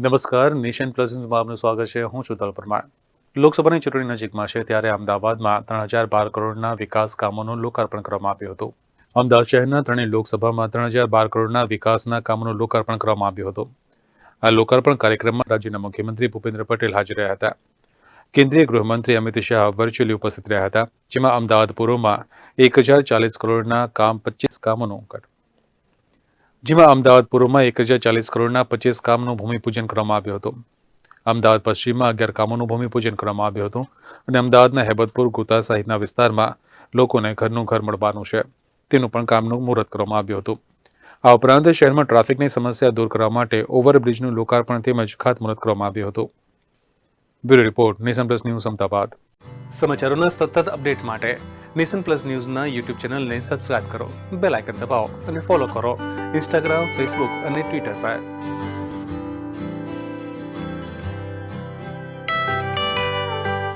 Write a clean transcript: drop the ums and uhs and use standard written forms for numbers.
નમસ્કાર, nation plus ન્યૂઝમાં આપનું સ્વાગત છે. હું છું તલ પરમાર. લોકસભાની ચૂંટણી નજીકમાં છે ત્યારે અમદાવાદમાં 3012 કરોડના વિકાસ કામોનું લોકાર્પણ કરવામાં આવ્યું હતું. અમદાવાદ શહેરના ત્રણેય લોકસભામાં 3012 કરોડના વિકાસના કામોનું લોકાર્પણ કરવામાં આવ્યું હતું. આ લોકાર્પણ કાર્યક્રમમાં રાજ્યના મુખ્યમંત્રી ભૂપેન્દ્ર પટેલ હાજર રહ્યા હતા. કેન્દ્રીય ગૃહમંત્રી અમિત શાહ વર્ચ્યુઅલી ઉપસ્થિત રહ્યા હતા, જેમાં અમદાવાદ પૂર્વમાં 1040 કરોડના કામ 25 કામોનું અમદાવાદ પૂર્વમાં 1040 કરોડના 25 કામનું ભૂમિપૂજન કરવામાં આવ્યું હતું. અમદાવાદ પશ્ચિમમાં 11 કામોનું ભૂમિપૂજન કરવામાં આવ્યું હતું અને અમદાવાદના હેબતપુર, ગોતા સહિતના વિસ્તારમાં લોકોને ઘરનું ઘર મળવાનું છે તેનું પણ કામનું મુહૂર્ત કરવામાં આવ્યું હતું. આ ઉપરાંત શહેરમાં ટ્રાફિકની સમસ્યા દૂર કરવા માટે ઓવરબ્રિજનું લોકાર્પણ તેમજ ખાતમુહૂર્ત કરવામાં આવ્યું હતું. Bureau report, Nation Plus News, Ahmedabad. સમાચારોના સતત અપડેટ માટે નેશન પ્લસ ન્યૂઝના યુટ્યુબ ચેનલને સબસ્ક્રાઇબ કરો, બેલ આઇકન દબાવો અને ફોલો કરો ઇન્સ્ટાગ્રામ, ફેસબુક અને ટ્વિટર પર.